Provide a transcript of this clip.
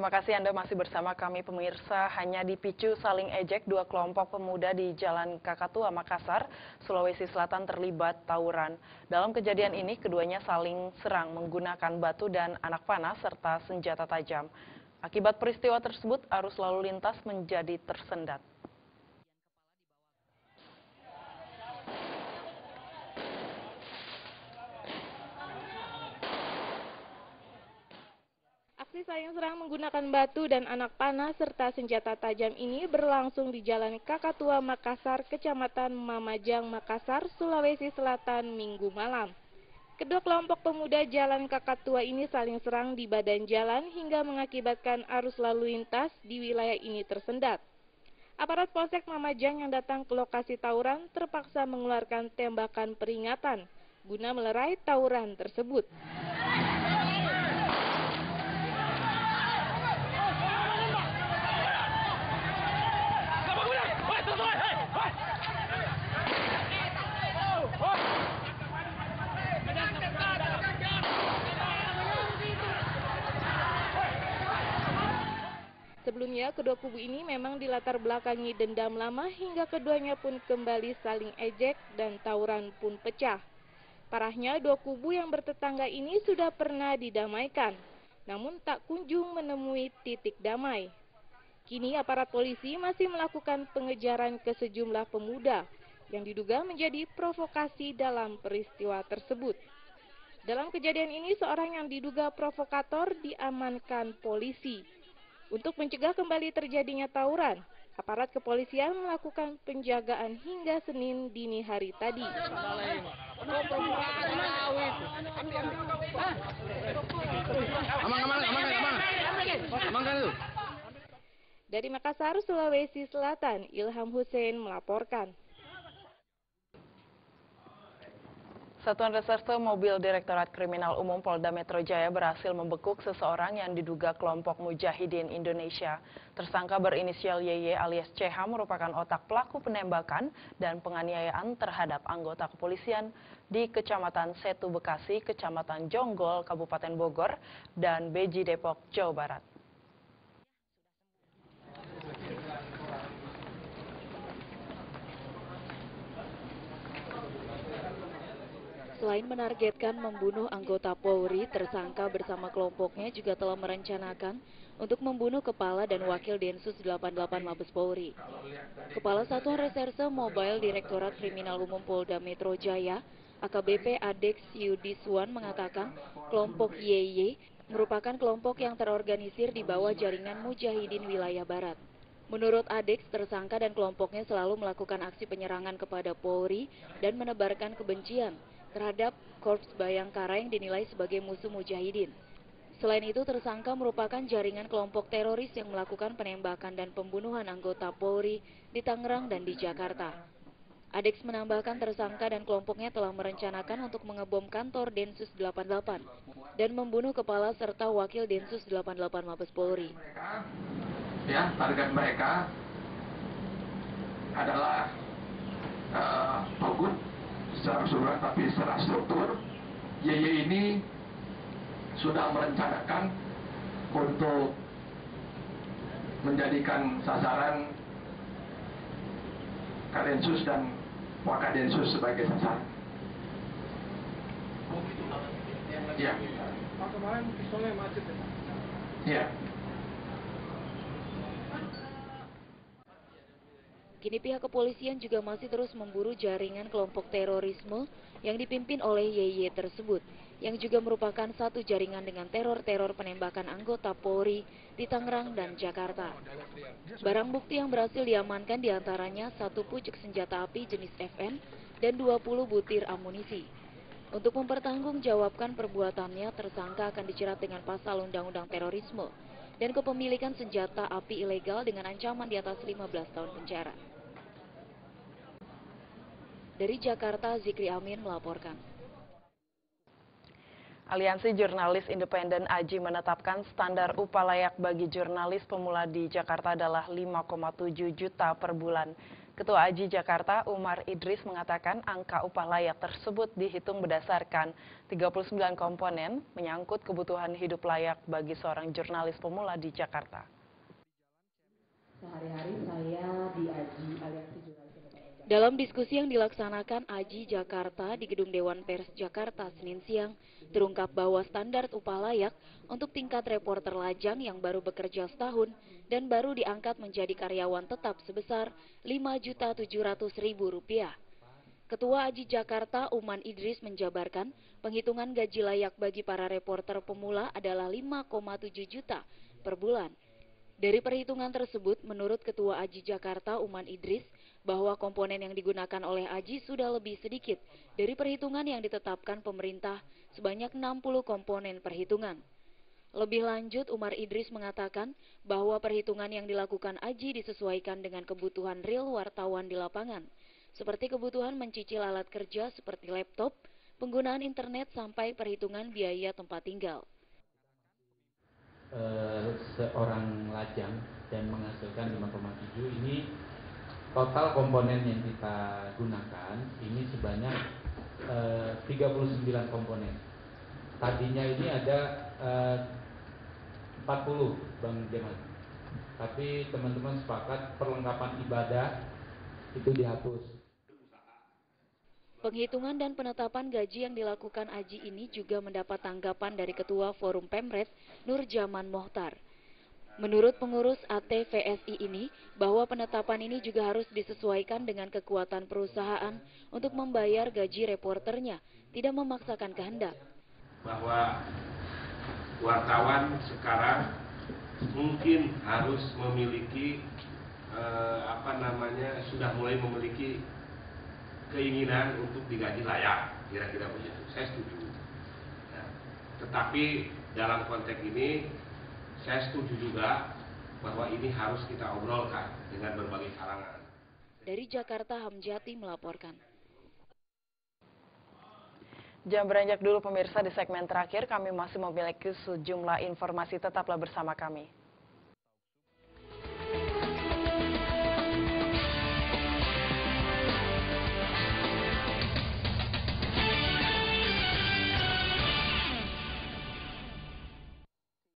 Terima kasih Anda masih bersama kami pemirsa. Hanya dipicu saling ejek, dua kelompok pemuda di Jalan Kakatua, Makassar, Sulawesi Selatan terlibat tawuran. Dalam kejadian ini, keduanya saling serang menggunakan batu dan anak panah serta senjata tajam. Akibat peristiwa tersebut, arus lalu lintas menjadi tersendat. Aksi saling serang menggunakan batu dan anak panah serta senjata tajam ini berlangsung di Jalan Kakatua, Makassar, Kecamatan Mamajang, Makassar, Sulawesi Selatan, Minggu malam. Kedua kelompok pemuda Jalan Kakatua ini saling serang di badan jalan hingga mengakibatkan arus lalu lintas di wilayah ini tersendat. Aparat Polsek Mamajang yang datang ke lokasi tawuran terpaksa mengeluarkan tembakan peringatan guna melerai tawuran tersebut. Sebelumnya, kedua kubu ini memang dilatar belakangi dendam lama hingga keduanya pun kembali saling ejek dan tawuran pun pecah. Parahnya, dua kubu yang bertetangga ini sudah pernah didamaikan, namun tak kunjung menemui titik damai. Kini aparat polisi masih melakukan pengejaran ke sejumlah pemuda yang diduga menjadi provokasi dalam peristiwa tersebut. Dalam kejadian ini, seorang yang diduga provokator diamankan polisi. Untuk mencegah kembali terjadinya tawuran, aparat kepolisian melakukan penjagaan hingga Senin dini hari tadi. Dari Makassar, Sulawesi Selatan, Ilham Hussein melaporkan. Satuan Reserse Mobil Direktorat Kriminal Umum Polda Metro Jaya berhasil membekuk seseorang yang diduga kelompok Mujahidin Indonesia. Tersangka berinisial YY alias CH merupakan otak pelaku penembakan dan penganiayaan terhadap anggota kepolisian di Kecamatan Setu Bekasi, Kecamatan Jonggol, Kabupaten Bogor, dan Beji Depok, Jawa Barat. Selain menargetkan membunuh anggota Polri, tersangka bersama kelompoknya juga telah merencanakan untuk membunuh Kepala dan Wakil Densus 88 Mabes Polri. Kepala Satuan Reserse Mobile Direktorat Kriminal Umum Polda Metro Jaya, AKBP Adex Yudiswan mengatakan kelompok YY merupakan kelompok yang terorganisir di bawah jaringan Mujahidin Wilayah Barat. Menurut Adex, tersangka dan kelompoknya selalu melakukan aksi penyerangan kepada Polri dan menebarkan kebencian terhadap Korps Bayangkara yang dinilai sebagai musuh Mujahidin. Selain itu, tersangka merupakan jaringan kelompok teroris yang melakukan penembakan dan pembunuhan anggota Polri di Tangerang dan di Jakarta. Adex menambahkan tersangka dan kelompoknya telah merencanakan untuk mengebom kantor Densus 88 dan membunuh kepala serta wakil Densus 88 Mabes Polri. Ya, target mereka adalah Togut secara keseluruhan, tapi secara struktur YY ini sudah merencanakan untuk menjadikan sasaran Kadensus dan Wakadensus sebagai sasaran. Ya. Kemarin pistolnya macet ya? Ya. Kini pihak kepolisian juga masih terus memburu jaringan kelompok terorisme yang dipimpin oleh YY tersebut, yang juga merupakan satu jaringan dengan teror-teror penembakan anggota Polri di Tangerang dan Jakarta. Barang bukti yang berhasil diamankan diantaranya 1 pucuk senjata api jenis FN dan 20 butir amunisi. Untuk mempertanggungjawabkan perbuatannya, tersangka akan dijerat dengan pasal Undang-Undang Terorisme dan kepemilikan senjata api ilegal dengan ancaman di atas 15 tahun penjara. Dari Jakarta, Zikri Amin melaporkan. Aliansi Jurnalis Independen AJI menetapkan standar upah layak bagi jurnalis pemula di Jakarta adalah 5,7 juta per bulan. Ketua AJI Jakarta, Umar Idris, mengatakan angka upah layak tersebut dihitung berdasarkan 39 komponen menyangkut kebutuhan hidup layak bagi seorang jurnalis pemula di Jakarta. Sehari-hari saya di AJI Aliansi Jurnalis Independen. Dalam diskusi yang dilaksanakan AJI Jakarta di Gedung Dewan Pers Jakarta Senin siang, terungkap bahwa standar upah layak untuk tingkat reporter lajang yang baru bekerja setahun dan baru diangkat menjadi karyawan tetap sebesar Rp5.700.000. Ketua AJI Jakarta, Umar Idris, menjabarkan penghitungan gaji layak bagi para reporter pemula adalah 5,7 juta per bulan. Dari perhitungan tersebut, menurut Ketua AJI Jakarta, Umar Idris, bahwa komponen yang digunakan oleh AJI sudah lebih sedikit dari perhitungan yang ditetapkan pemerintah sebanyak 60 komponen perhitungan. Lebih lanjut, Umar Idris mengatakan bahwa perhitungan yang dilakukan AJI disesuaikan dengan kebutuhan real wartawan di lapangan, seperti kebutuhan mencicil alat kerja seperti laptop, penggunaan internet, sampai perhitungan biaya tempat tinggal. Seorang lajang dan menghasilkan 5,7, ini total komponen yang kita gunakan ini sebanyak 39 komponen. Tadinya ini ada 40, Bang Jemal. Tapi teman-teman sepakat perlengkapan ibadah itu dihapus. Penghitungan dan penetapan gaji yang dilakukan AJI ini juga mendapat tanggapan dari Ketua Forum Pemret, Nurjaman Mohtar. Menurut pengurus ATVSI ini, bahwa penetapan ini juga harus disesuaikan dengan kekuatan perusahaan untuk membayar gaji reporternya, tidak memaksakan kehendak. Bahwa wartawan sekarang mungkin harus memiliki sudah mulai memiliki keinginan untuk digaji layak, kira-kira begitu. Saya setuju. Nah, tetapi dalam konteks ini saya setuju juga bahwa ini harus kita obrolkan dengan berbagai kalangan. Dari Jakarta, Hamjati melaporkan. Jam beranjak dulu pemirsa, di segmen terakhir kami masih memiliki sejumlah informasi, tetaplah bersama kami.